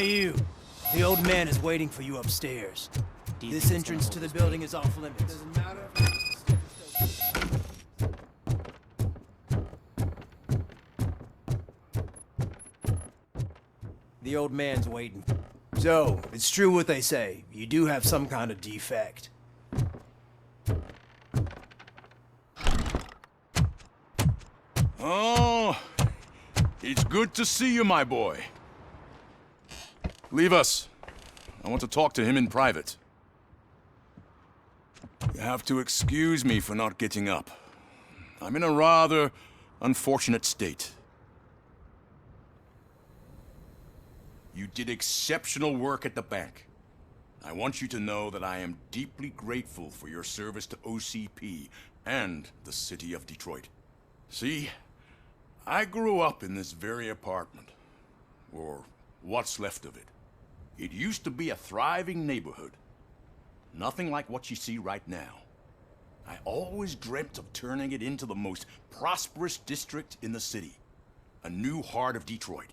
Hey, you. The old man is waiting for you upstairs. This entrance to the building is off limits. Doesn't matter. The old man's waiting. So, it's true what they say. You do have some kind of defect. Oh, it's good to see you, my boy. Leave us. I want to talk to him in private. You have to excuse me for not getting up. I'm in a rather unfortunate state. You did exceptional work at the bank. I want you to know that I am deeply grateful for your service to OCP and the city of Detroit. See, I grew up in this very apartment, or what's left of it. It used to be a thriving neighborhood. Nothing like what you see right now. I always dreamt of turning it into the most prosperous district in the city. A new heart of Detroit.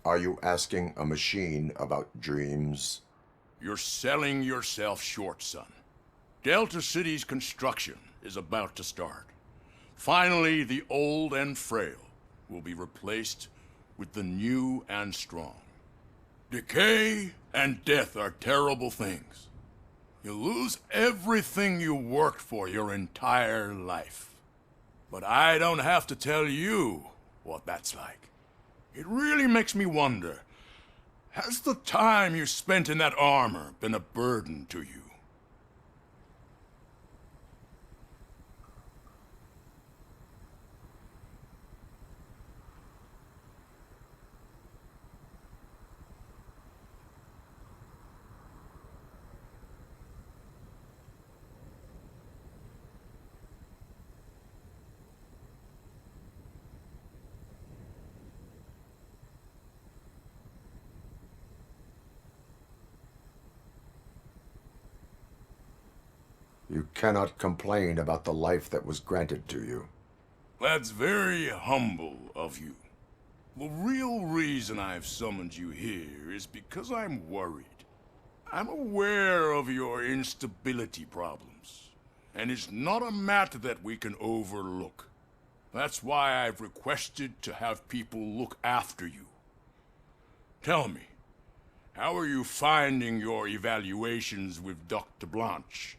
Are you asking a machine about dreams? You're selling yourself short, son. Delta City's construction is about to start. Finally, the old and frail will be replaced with the new and strong. Decay and death are terrible things. You lose everything you worked for your entire life. But I don't have to tell you what that's like. It really makes me wonder, has the time you spent in that armor been a burden to you? You cannot complain about the life that was granted to you. That's very humble of you. The real reason I've summoned you here is because I'm worried. I'm aware of your instability problems, and it's not a matter that we can overlook. That's why I've requested to have people look after you. Tell me, how are you finding your evaluations with Dr. Blanche?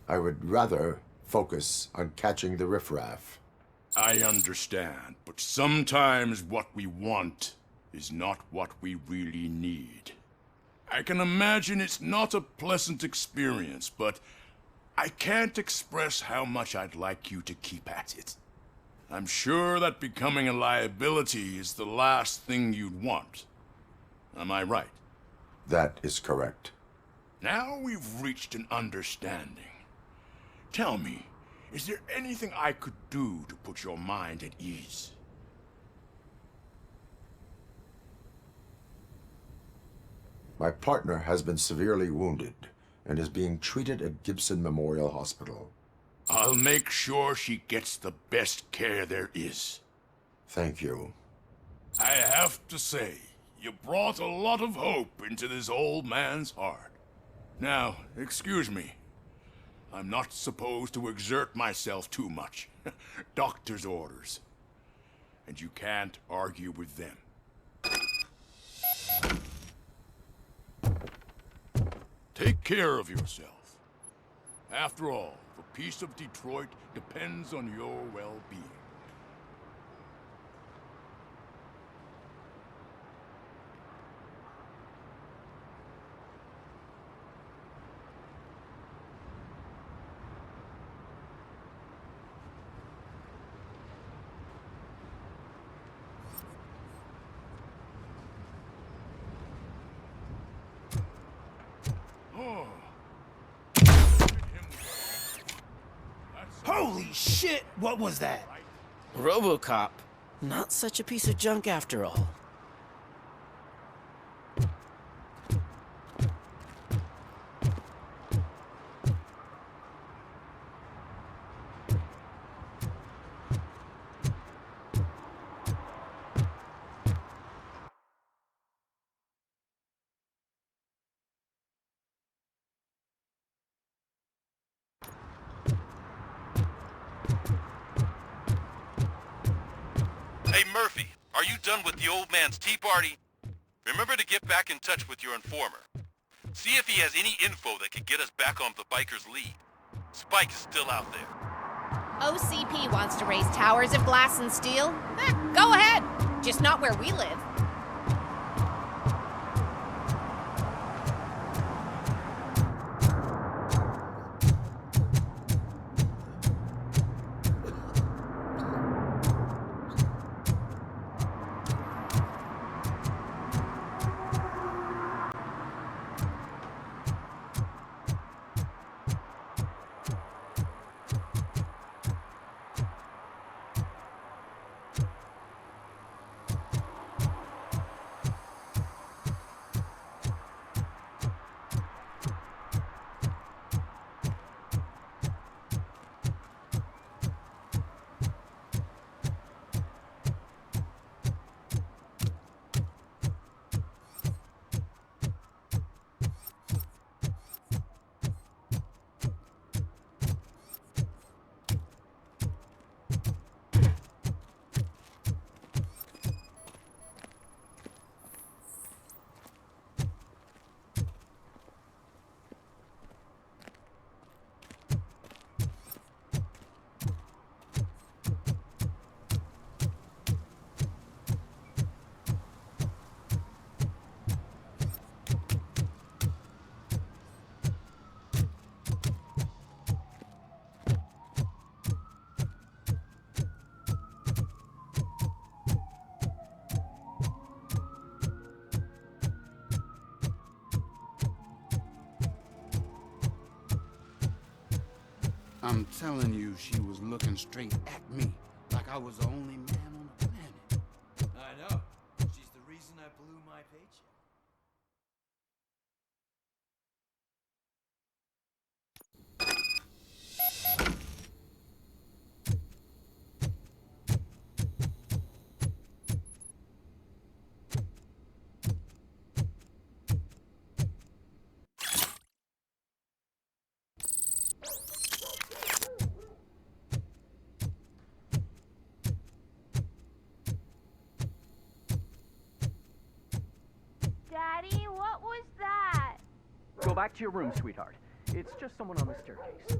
I would rather focus on catching the riffraff. I understand, but sometimes what we want is not what we really need. I can imagine it's not a pleasant experience, but I can't express how much I'd like you to keep at it. I'm sure that becoming a liability is the last thing you'd want. Am I right? That is correct. Now we've reached an understanding. Tell me, is there anything I could do to put your mind at ease? My partner has been severely wounded and is being treated at Gibson Memorial Hospital. I'll make sure she gets the best care there is. Thank you. I have to say, you brought a lot of hope into this old man's heart. Now, excuse me. I'm not supposed to exert myself too much. Doctor's orders. And you can't argue with them. Take care of yourself. After all, the peace of Detroit depends on your well-being. Holy shit! What was that? RoboCop. Not such a piece of junk after all. Hey Murphy, are you done with the old man's tea party? Remember to get back in touch with your informer. See if he has any info that could get us back on the biker's lead. Spike is still out there. OCP wants to raise towers of glass and steel? Go ahead! Just not where we live. I'm telling you, she was looking straight at me, like I was the only man on the planet. I know. She's the reason I blew my paycheck. Daddy, what was that? Go back to your room, sweetheart. It's just someone on the staircase.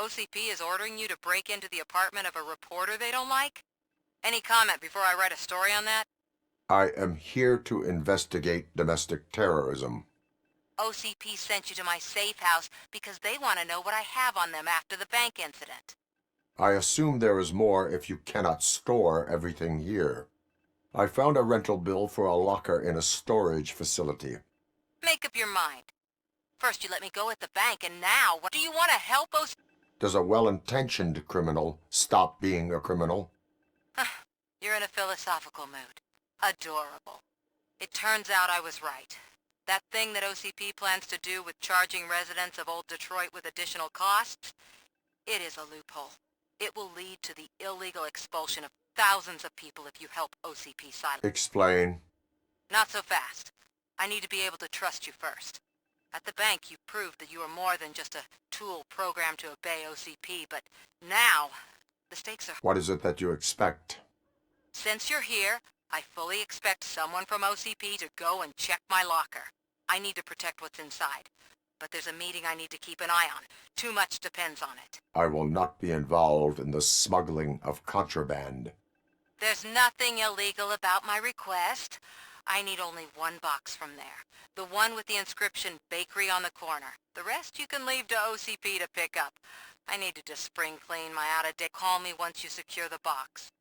OCP is ordering you to break into the apartment of a reporter they don't like? Any comment before I write a story on that? I am here to investigate domestic terrorism. OCP sent you to my safe house because they want to know what I have on them after the bank incident. I assume there is more if you cannot store everything here. I found a rental bill for a locker in a storage facility. Make up your mind. First you let me go at the bank, and now what do you want to help OCP? Does a well-intentioned criminal stop being a criminal? You're in a philosophical mood. Adorable. It turns out I was right. That thing that OCP plans to do with charging residents of Old Detroit with additional costs, it is a loophole. It will lead to the illegal expulsion of thousands of people if you help OCP silence. Explain. Not so fast. I need to be able to trust you first. At the bank, you proved that you are more than just a tool programmed to obey OCP, but now, the stakes are... What is it that you expect? Since you're here, I fully expect someone from OCP to go and check my locker. I need to protect what's inside. But there's a meeting I need to keep an eye on. Too much depends on it. I will not be involved in the smuggling of contraband. There's nothing illegal about my request. I need only one box from there. The one with the inscription Bakery on the corner. The rest you can leave to OCP to pick up. I need to just spring clean my out-of-date. Call me once you secure the box.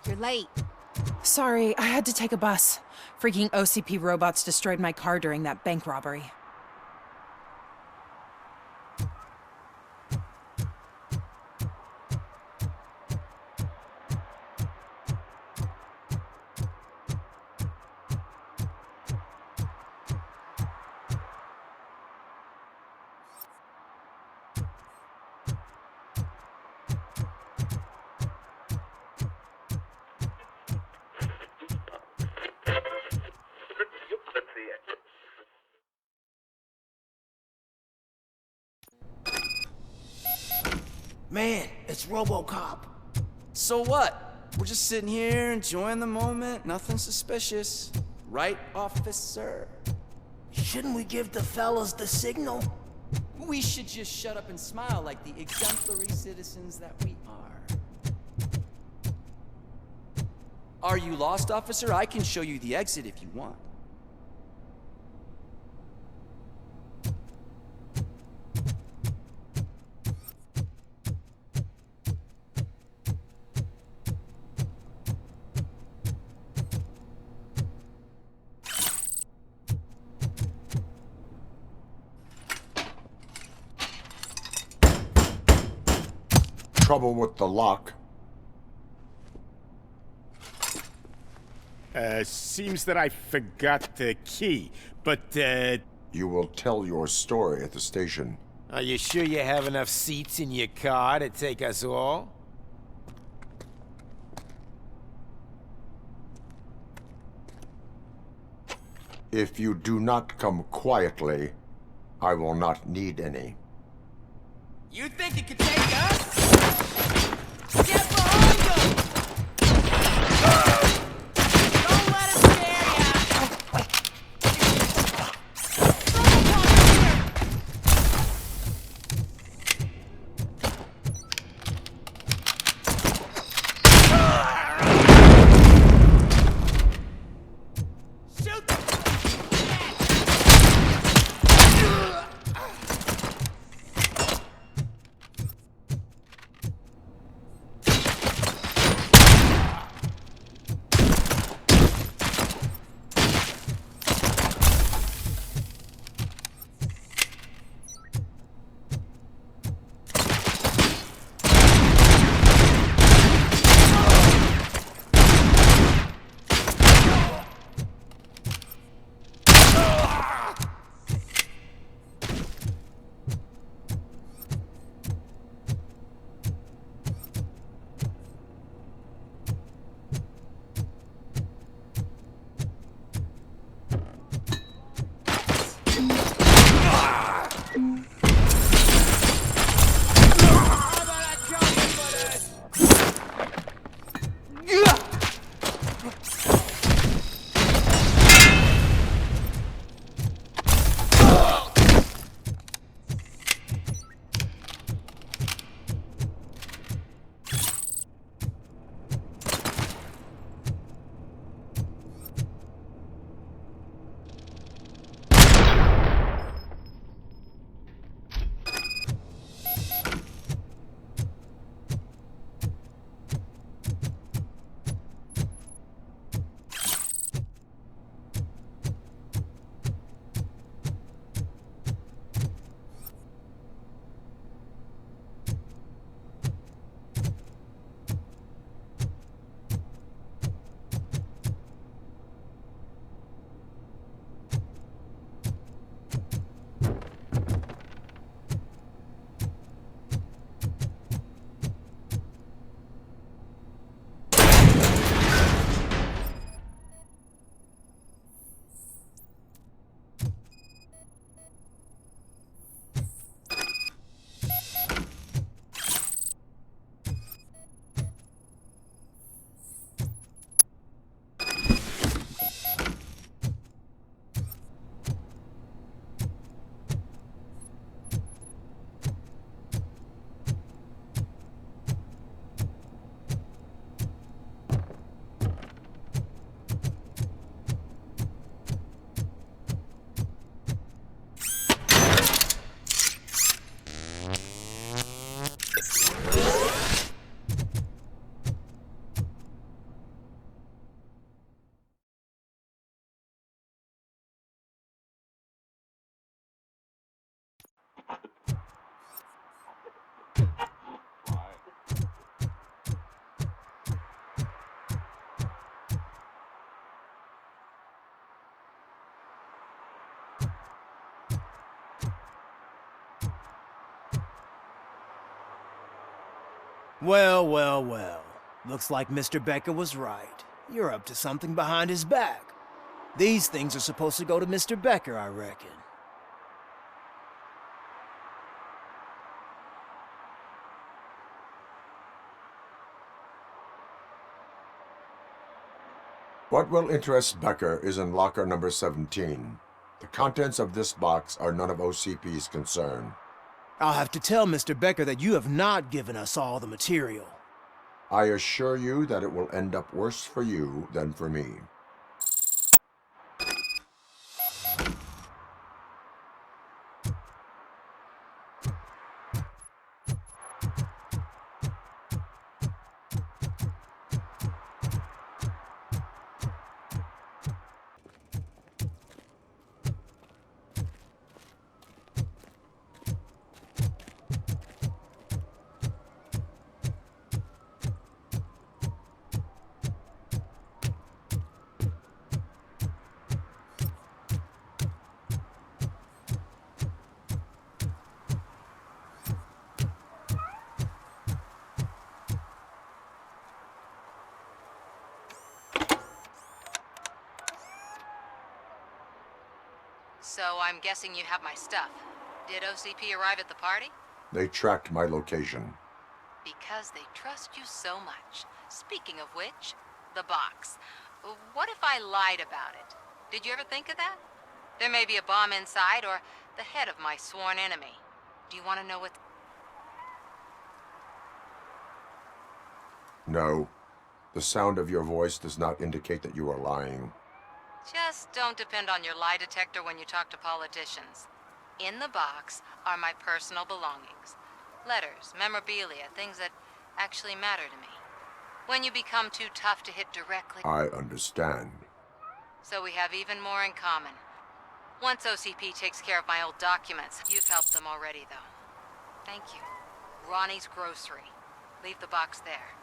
You're late. Sorry, I had to take a bus. Freaking OCP robots destroyed my car during that bank robbery. Man, it's RoboCop. So what? We're just sitting here enjoying the moment. Nothing suspicious. Right, officer? Shouldn't we give the fellas the signal? We should just shut up and smile like the exemplary citizens that we are. Are you lost, officer? I can show you the exit if you want. Trouble with the lock. Seems that I forgot the key, but, You will tell your story at the station. Are you sure you have enough seats in your car to take us all? If you do not come quietly, I will not need any. You think it could take us? Well, well, well. Looks like Mr. Becker was right. You're up to something behind his back. These things are supposed to go to Mr. Becker, I reckon. What will interest Becker is in locker number 17. The contents of this box are none of OCP's concern. I'll have to tell Mr. Becker that you have not given us all the material. I assure you that it will end up worse for you than for me. So I'm guessing you have my stuff. Did OCP arrive at the party? They tracked my location. Because they trust you so much. Speaking of which, the box. What if I lied about it? Did you ever think of that? There may be a bomb inside or the head of my sworn enemy. Do you want to know what... No. The sound of your voice does not indicate that you are lying. Just don't depend on your lie detector when you talk to politicians. In the box are my personal belongings. Letters, memorabilia, things that actually matter to me. When you become too tough to hit directly... I understand. So we have even more in common. Once OCP takes care of my old documents, you've helped them already, though. Thank you. Ronnie's Grocery. Leave the box there.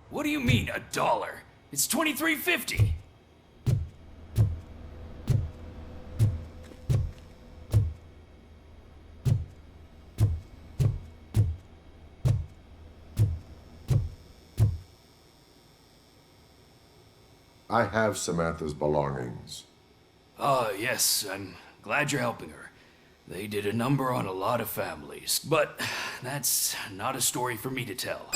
What do you mean, $1? It's $23.50. I have Samantha's belongings. Yes, I'm glad you're helping her. They did a number on a lot of families, but that's not a story for me to tell.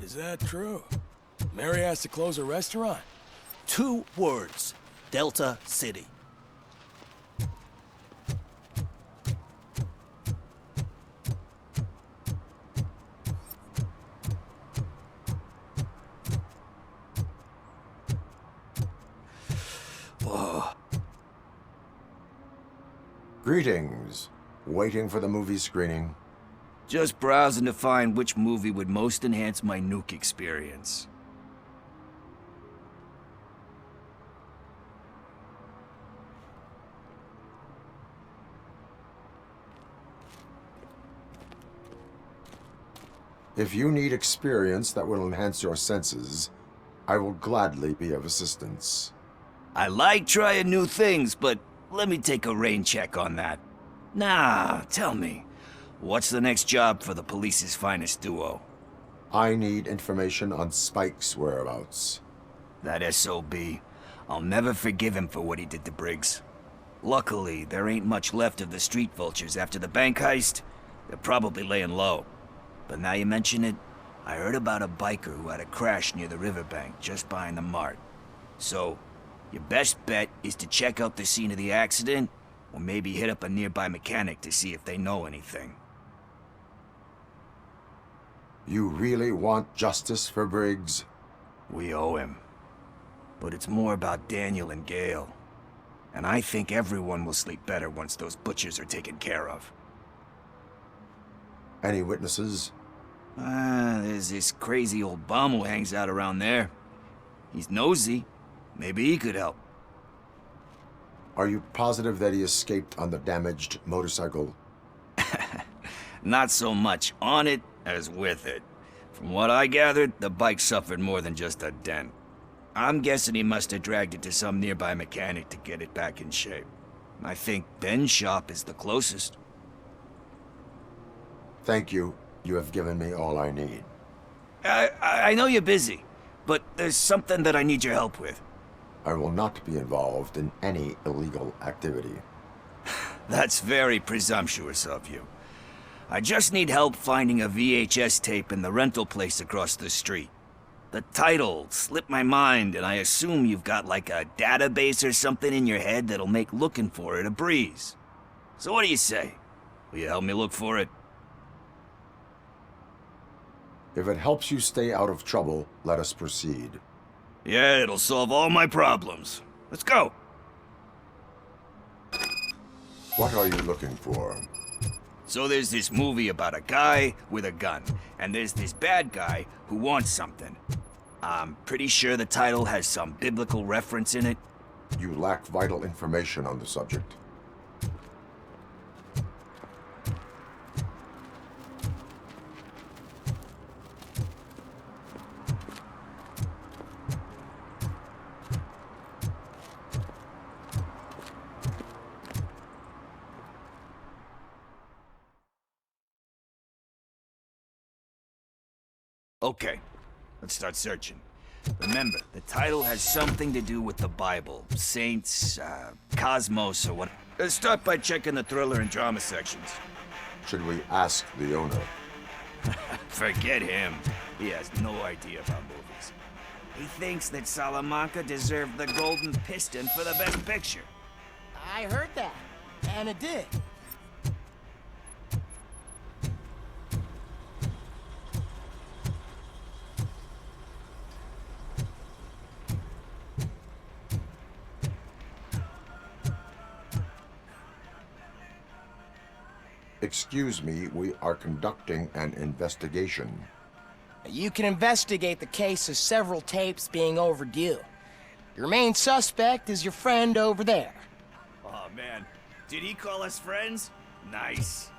Is that true? Mary has to close a restaurant? 2 words. Delta City. Whoa. Greetings. Waiting for the movie screening? Just browsing to find which movie would most enhance my nuke experience. If you need experience that will enhance your senses, I will gladly be of assistance. I like trying new things, but let me take a rain check on that. Nah, tell me, what's the next job for the police's finest duo? I need information on Spike's whereabouts. That SOB. I'll never forgive him for what he did to Briggs. Luckily, there ain't much left of the street vultures after the bank heist. They're probably laying low. But now you mention it, I heard about a biker who had a crash near the riverbank just behind the mart. So, your best bet is to check out the scene of the accident, or maybe hit up a nearby mechanic to see if they know anything. You really want justice for Briggs? We owe him. But it's more about Daniel and Gale. And I think everyone will sleep better once those butchers are taken care of. Any witnesses? There's this crazy old bum who hangs out around there. He's nosy. Maybe he could help. Are you positive that he escaped on the damaged motorcycle? Not so much on it as with it. From what I gathered, the bike suffered more than just a dent. I'm guessing he must have dragged it to some nearby mechanic to get it back in shape. I think Ben's shop is the closest. Thank you. You have given me all I need. I know you're busy, but there's something that I need your help with. I will not be involved in any illegal activity. That's very presumptuous of you. I just need help finding a VHS tape in the rental place across the street. The title slipped my mind, and I assume you've got like a database or something in your head that'll make looking for it a breeze. So what do you say? Will you help me look for it? If it helps you stay out of trouble, let us proceed. Yeah, it'll solve all my problems. Let's go! What are you looking for? So there's this movie about a guy with a gun, and there's this bad guy who wants something. I'm pretty sure the title has some biblical reference in it. You lack vital information on the subject. Okay, let's start searching. Remember, the title has something to do with the Bible, saints, cosmos, or what. Let's start by checking the thriller and drama sections. Should we ask the owner? Forget him. He has no idea about movies. He thinks that Salamanca deserved the Golden Piston for the Best Picture. I heard that, and it did. Excuse me, we are conducting an investigation. You can investigate the case of several tapes being overdue. Your main suspect is your friend over there. Oh man, did he call us friends? Nice.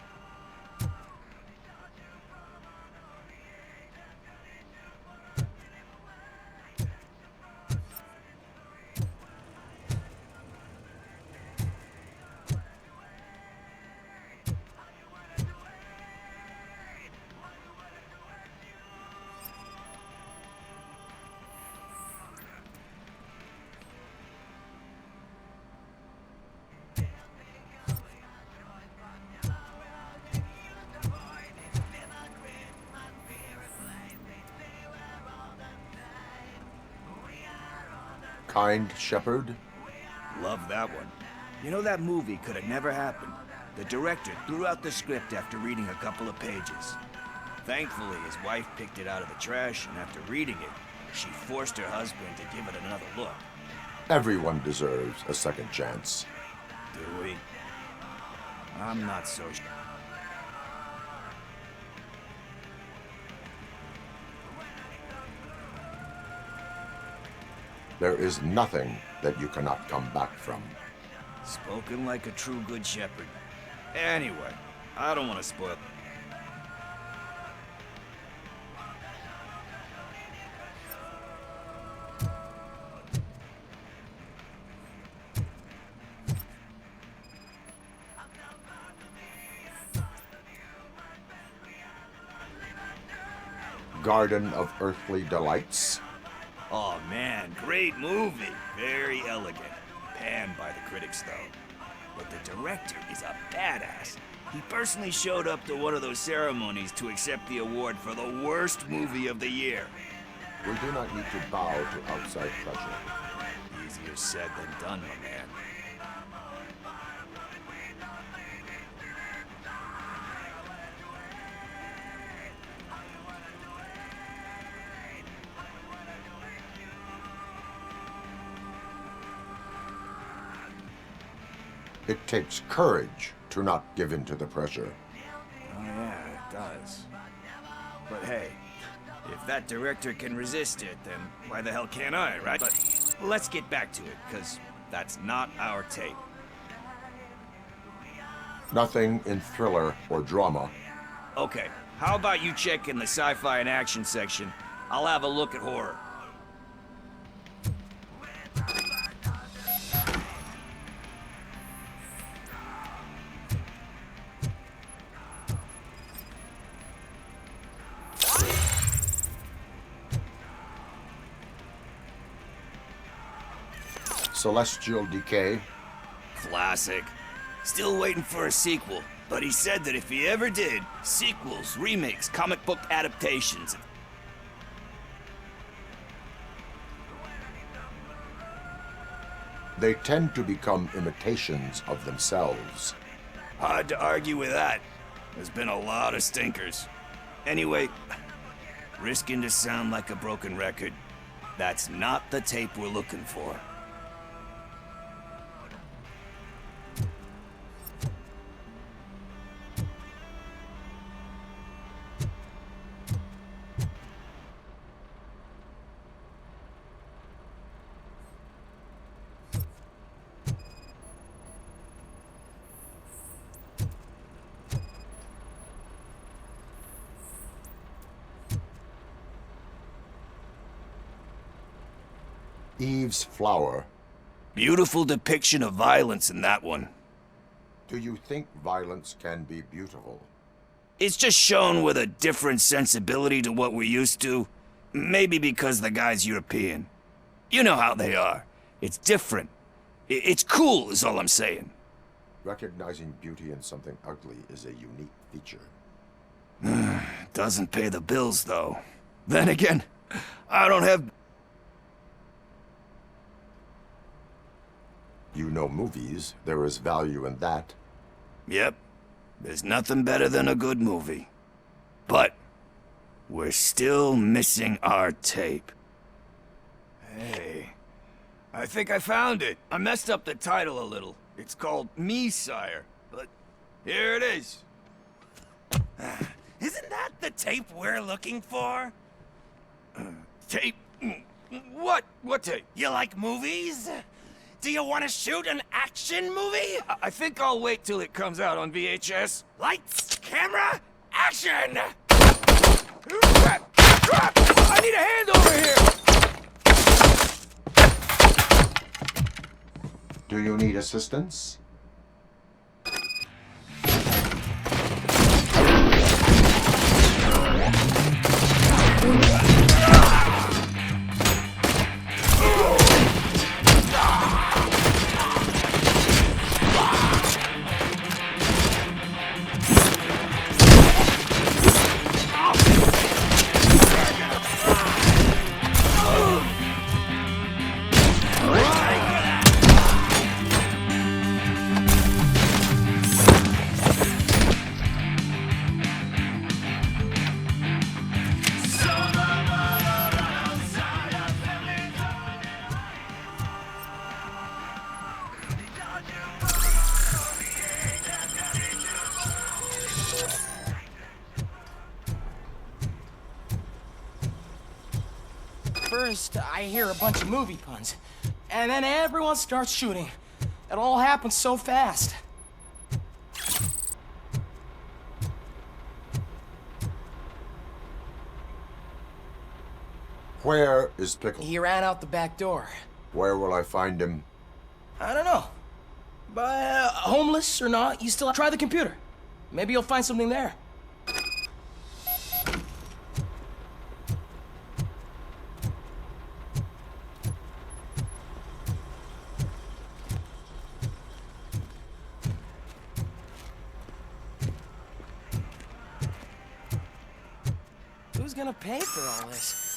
Kind Shepherd? Love that one. You know, that movie could have never happened. The director threw out the script after reading a couple of pages. Thankfully, his wife picked it out of the trash, and after reading it, she forced her husband to give it another look. Everyone deserves a second chance. Do we? I'm not so sure. There is nothing that you cannot come back from. Spoken like a true good shepherd. Anyway, I don't want to spoil. Garden of Earthly Delights? Oh man, great movie. Very elegant. Panned by the critics though. But the director is a badass. He personally showed up to one of those ceremonies to accept the award for the worst movie of the year. We do not need to bow to outside pressure. Easier said than done, my man. It takes courage to not give in to the pressure. Oh yeah, it does. But hey, if that director can resist it, then why the hell can't I, right? But let's get back to it, because that's not our tape. Nothing in thriller or drama. Okay, how about you check in the sci-fi and action section? I'll have a look at horror. Celestial Decay. Classic. Still waiting for a sequel, but he said that if he ever did, sequels, remakes, comic book adaptations. They tend to become imitations of themselves. Hard to argue with that. There's been a lot of stinkers. Anyway, risking to sound like a broken record, that's not the tape we're looking for. Eve's Flower. Beautiful depiction of violence in that one. Do you think violence can be beautiful? It's just shown with a different sensibility to what we're used to. Maybe because the guy's European. You know how they are. It's different. It's cool, is all I'm saying. Recognizing beauty in something ugly is a unique feature. Doesn't pay the bills, though. Then again, I don't have... You know movies. There is value in that. Yep. There's nothing better than a good movie. But we're still missing our tape. Hey, I think I found it. I messed up the title a little. It's called Me, Sire. But here it is. Isn't that the tape we're looking for? Tape? What? What tape? You like movies? Do you want to shoot an action movie? I think I'll wait till it comes out on VHS. Lights, camera, action! Crap! Crap! I need a hand over here! Do you need assistance? First, I hear a bunch of movie puns, and then everyone starts shooting. It all happens so fast. Where is Pickle? He ran out the back door. Where will I find him? I don't know. But homeless or not, you still try the computer. Maybe you'll find something there. gonna pay for all this?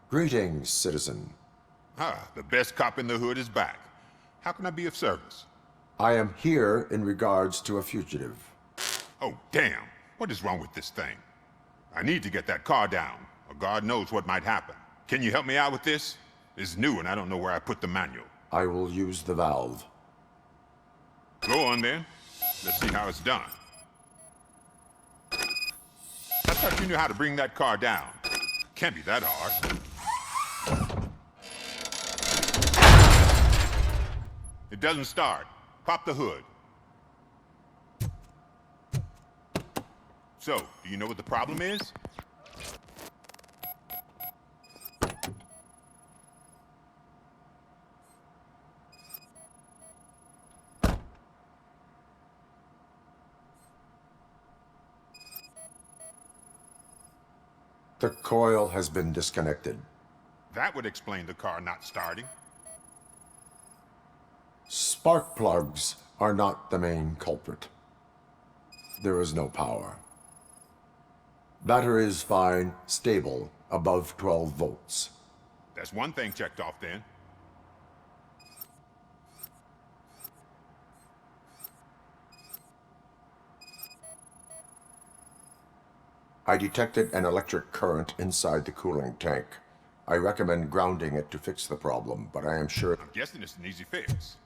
Greetings, citizen. Ah, the best cop in the hood is back. How can I be of service? I am here in regards to a fugitive. Oh, damn. What is wrong with this thing? I need to get that car down, or God knows what might happen. Can you help me out with this? It's new and I don't know where I put the manual. I will use the valve. Go on then. Let's see how it's done. I thought you knew how to bring that car down. Can't be that hard. It doesn't start. Pop the hood. So, do you know what the problem is? The coil has been disconnected. That would explain the car not starting. Spark plugs are not the main culprit. There is no power. Battery is fine, stable, above 12 volts. That's one thing checked off then. I detected an electric current inside the cooling tank. I recommend grounding it to fix the problem, but I am sure... I'm guessing it's an easy fix.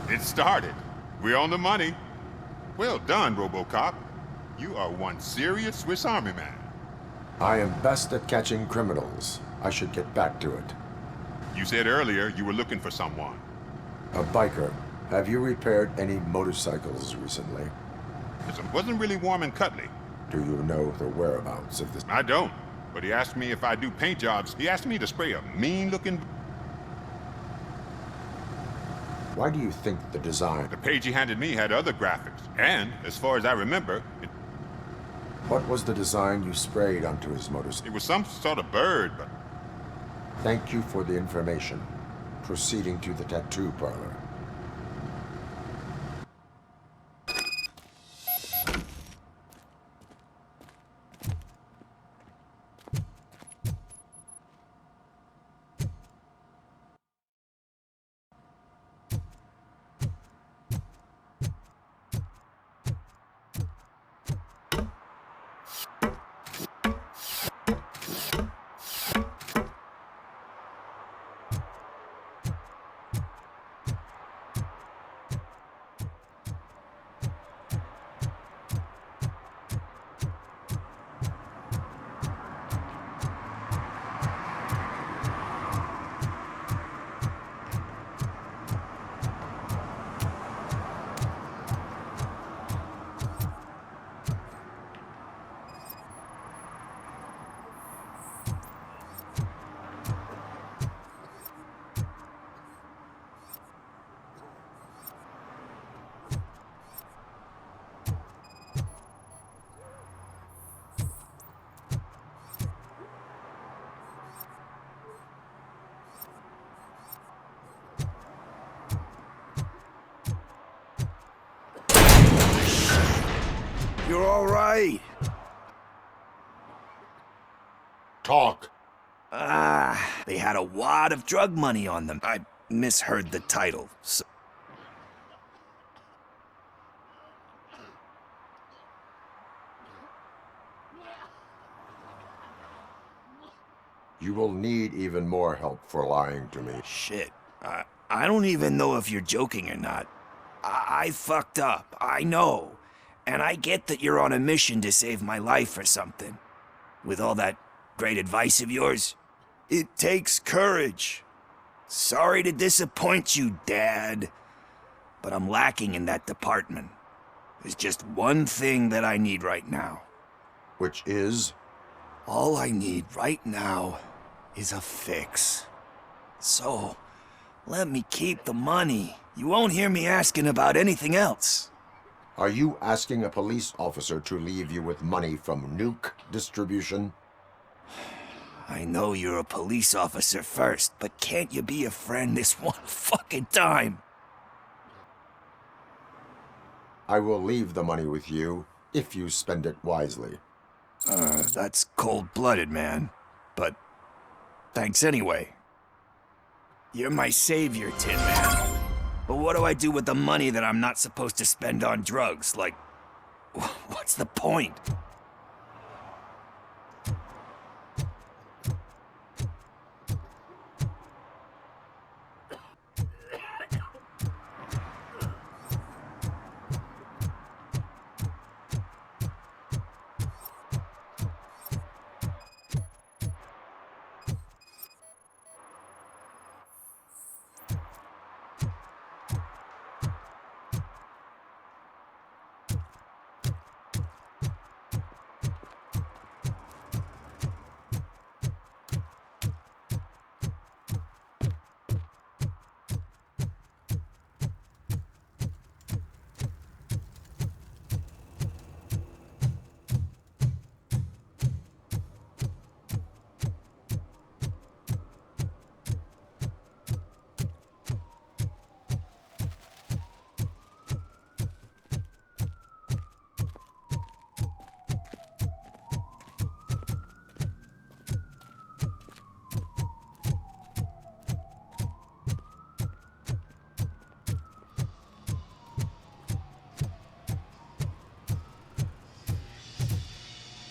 It started. We're on the money. Well done, RoboCop. You are one serious Swiss Army man. I am best at catching criminals. I should get back to it. You said earlier you were looking for someone. A biker. Have you repaired any motorcycles recently? It wasn't really warm and cuddly. Do you know the whereabouts of this? I don't. But he asked me if I do paint jobs. He asked me to spray a mean-looking... Why do you think the design... The page he handed me had other graphics. And, as far as I remember... What was the design you sprayed onto his motorcycle? It was some sort of bird, but... Thank you for the information. Proceeding to the tattoo parlor. you're all right. Talk. They had a wad of drug money on them. I misheard the title, so... You will need even more help for lying to me. Shit. I don't even know if you're joking or not. I fucked up, I know. And I get that you're on a mission to save my life or something. With all that great advice of yours, it takes courage. Sorry to disappoint you, Dad. But I'm lacking in that department. There's just one thing that I need right now. Which is? All I need right now is a fix. So, let me keep the money. You won't hear me asking about anything else. Are you asking a police officer to leave you with money from nuke distribution? I know you're a police officer first, but can't you be a friend this one fucking time? I will leave the money with you if you spend it wisely. That's cold-blooded, man. But thanks anyway. You're my savior, Tin Man. But what do I do with the money that I'm not supposed to spend on drugs? Like, what's the point?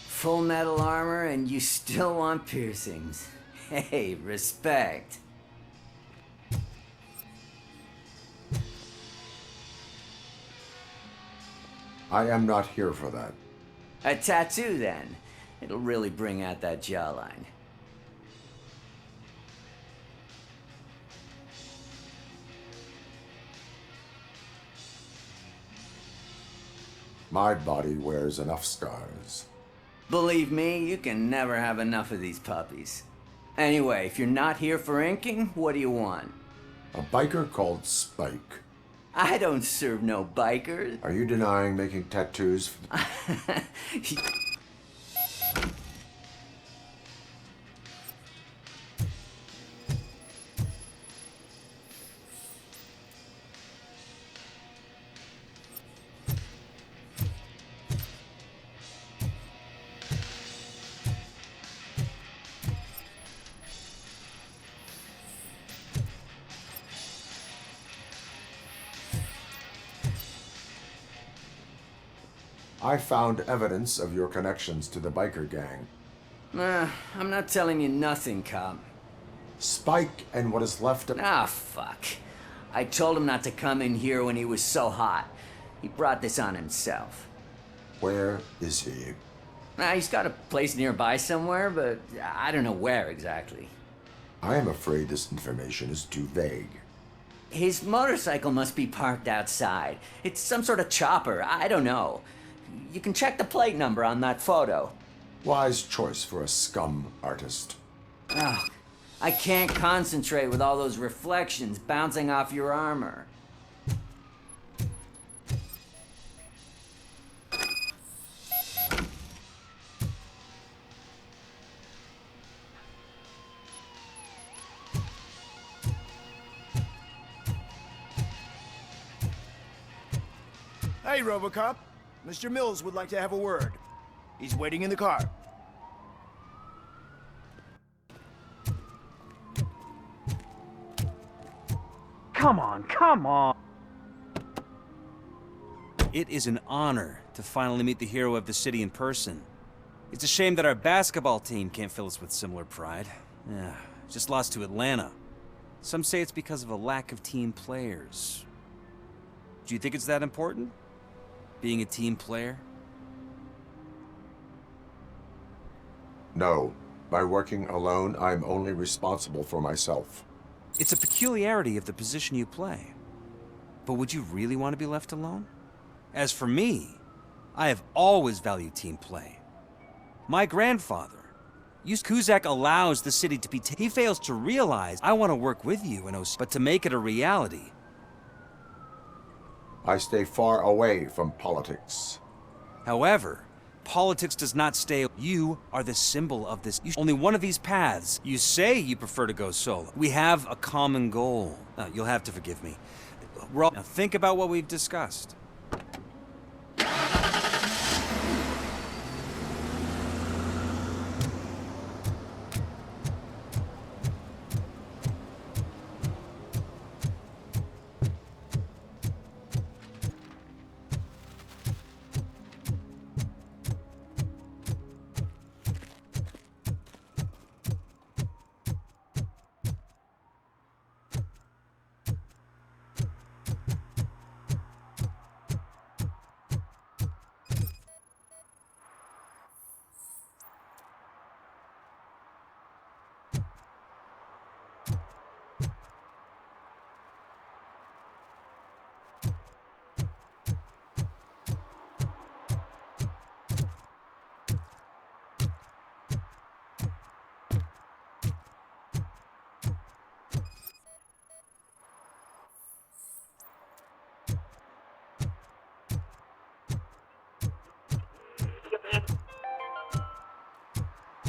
Full metal armor and you still want piercings. Hey, respect. I am not here for that. A tattoo, then. It'll really bring out that jawline. My body wears enough scars. Believe me, you can never have enough of these puppies. Anyway, if you're not here for inking, what do you want? A biker called Spike. I don't serve no bikers. Are you denying making tattoos? I found evidence of your connections to the biker gang. I'm not telling you nothing, cop. Spike and what is left of... Ah, fuck. I told him not to come in here when he was so hot. He brought this on himself. Where is he? He's got a place nearby somewhere, but I don't know where exactly. I am afraid this information is too vague. His motorcycle must be parked outside. It's some sort of chopper, I don't know. You can check the plate number on that photo. Wise choice for a scum artist. Oh, I can't concentrate with all those reflections bouncing off your armor. Hey, RoboCop. Mr. Mills would like to have a word. He's waiting in the car. Come on, come on! It is an honor to finally meet the hero of the city in person. It's a shame that our basketball team can't fill us with similar pride. Yeah, just lost to Atlanta. Some say it's because of a lack of team players. Do you think it's that important? Being a team player? No. By working alone, I'm only responsible for myself. It's a peculiarity of the position you play. But would you really want to be left alone? As for me, I have always valued team play. My grandfather, Kuzak allows the city to be he fails to realize I want to work with you, but to make it a reality. I stay far away from politics. However, politics does not stay. You are the symbol of this. Only one of these paths. You say you prefer to go solo. We have a common goal. You'll have to forgive me. Now think about what we've discussed.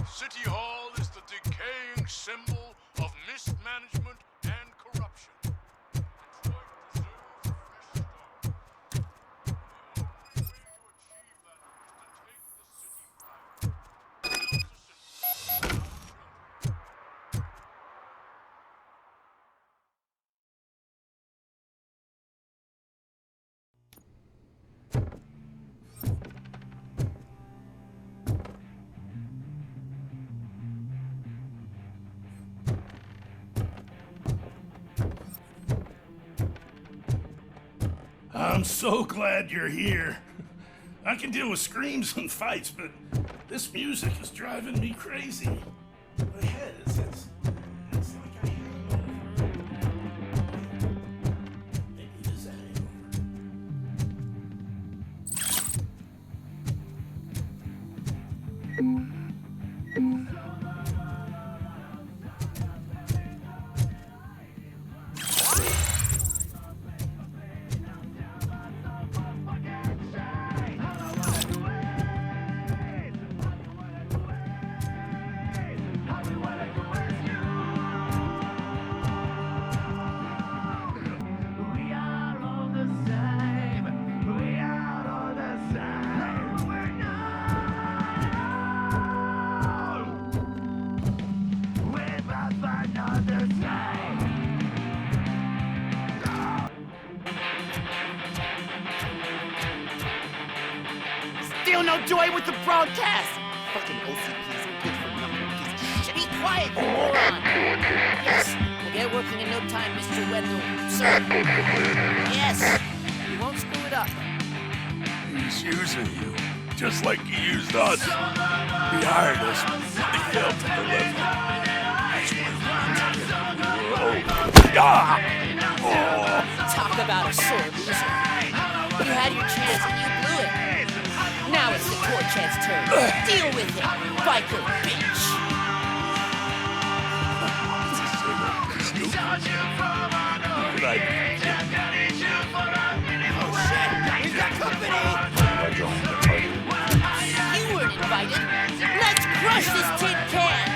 City Hall is the decaying symbol of mismanagement and corruption. Detroit deserves a fresh start. The only way to achieve that is to take the city back. I'm so glad you're here. I can deal with screams and fights, but this music is driving me crazy. My head is like I maybe it is a Still no joy with the broadcast! Fucking OCP's good for nothing piece of shit. Be quiet, you moron! Yes, we'll get working in no time, Mr. Wendell. Sir. Yes! You won't screw it up. He's using you, just like he used us. He hired us, and he failed to deliver. Talk about a sore loser. You had your chance and you blew it. Now it's the Torchhead's turn. Deal with it, biker bitch! Oh shit, we got company! You weren't invited. Let's crush this tin can!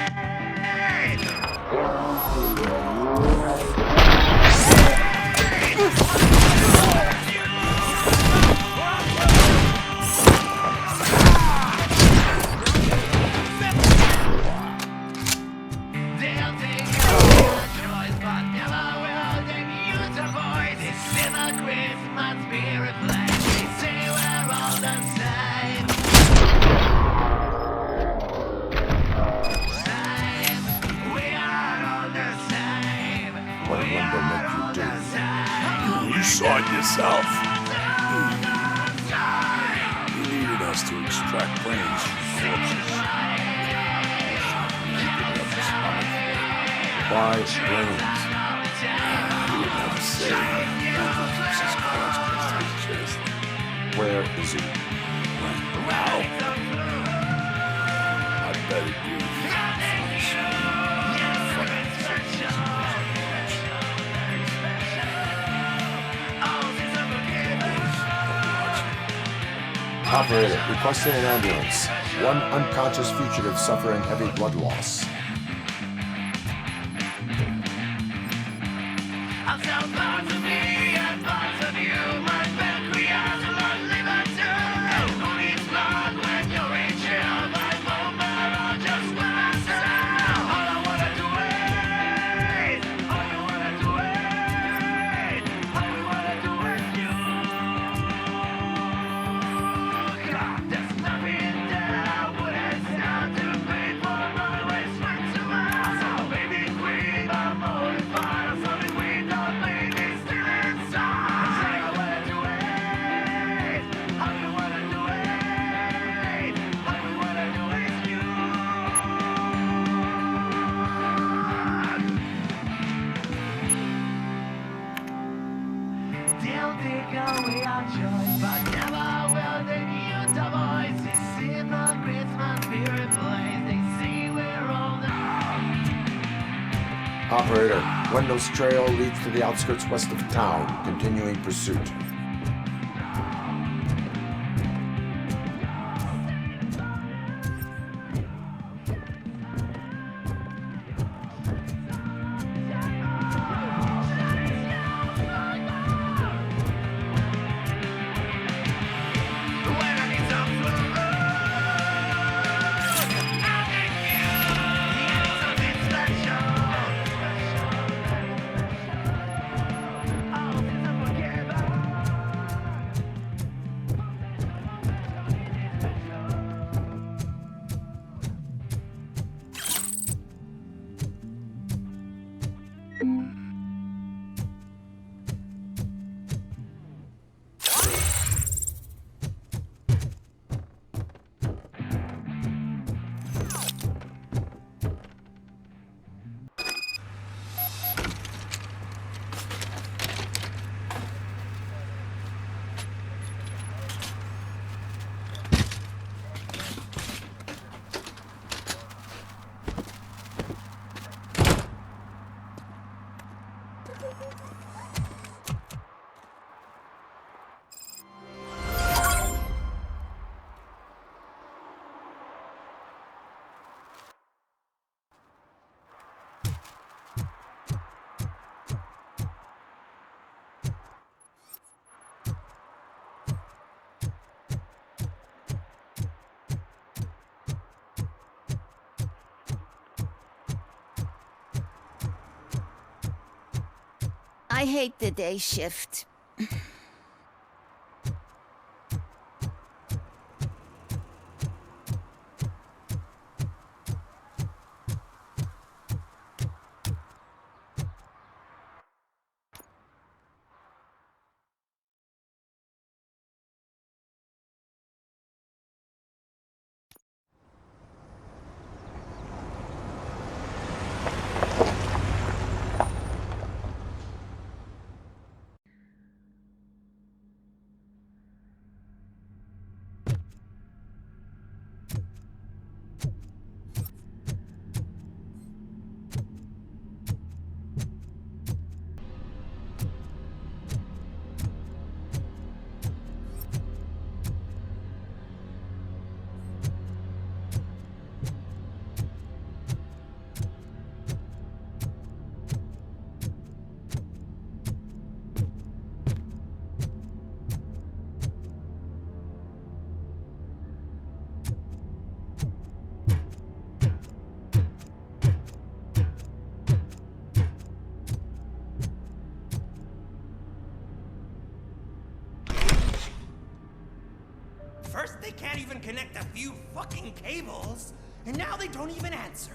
saw it yourself. You needed us to extract brains from corpses. Why brains? You would never say keeps his cards close to his chest. Where is he? Now? I bet it do. Operator, requesting an ambulance. One unconscious fugitive suffering heavy blood loss. Operator, Wendell's trail leads to the outskirts west of town, continuing pursuit. I hate the day shift. First, they can't even connect a few fucking cables, and now they don't even answer.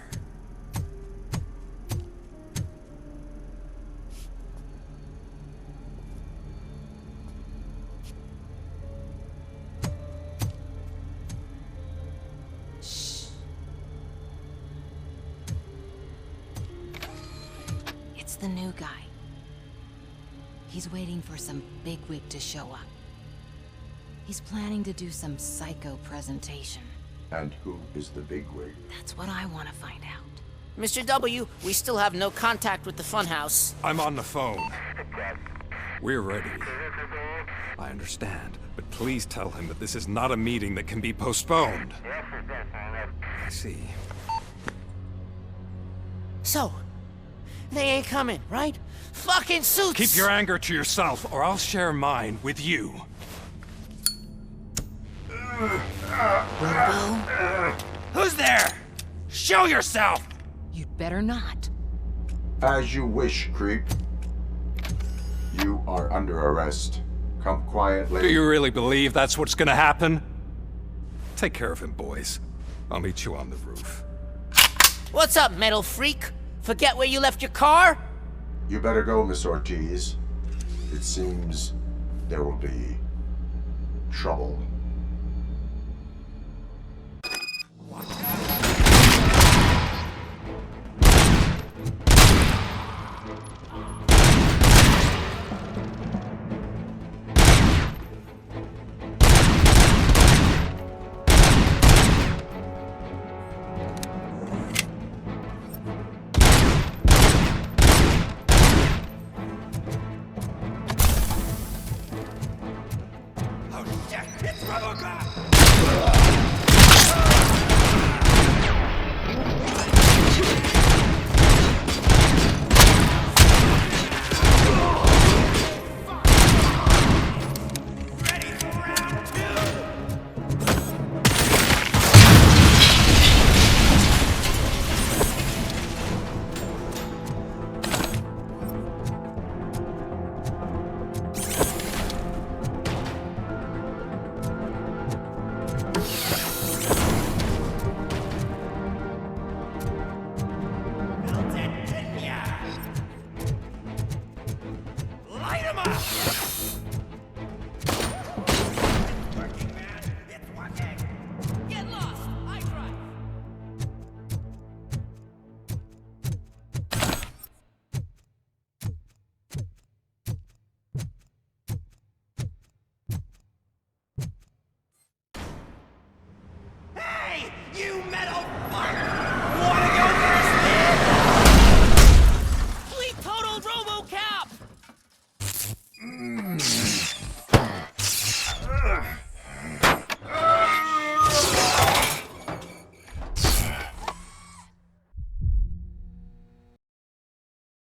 the new guy. He's waiting for some bigwig to show up. He's planning to do some psycho presentation. And who is the bigwig? That's what I want to find out. Mr. W, we still have no contact with the funhouse. I'm on the phone. We're ready. I understand, but please tell him that this is not a meeting that can be postponed. I see. So, they ain't coming, right? Fucking suits! Keep your anger to yourself, or I'll share mine with you. Who's there? Show yourself! You'd better not. As you wish, creep. You are under arrest. Come quietly. Do you really believe that's what's gonna happen? Take care of him, boys. I'll meet you on the roof. What's up, metal freak? Forget where you left your car? You better go, Miss Ortiz. It seems there will be trouble. It's RoboCop! Light him up! It's working, man! It's working! Get lost! I drive! Hey! You metal fuck!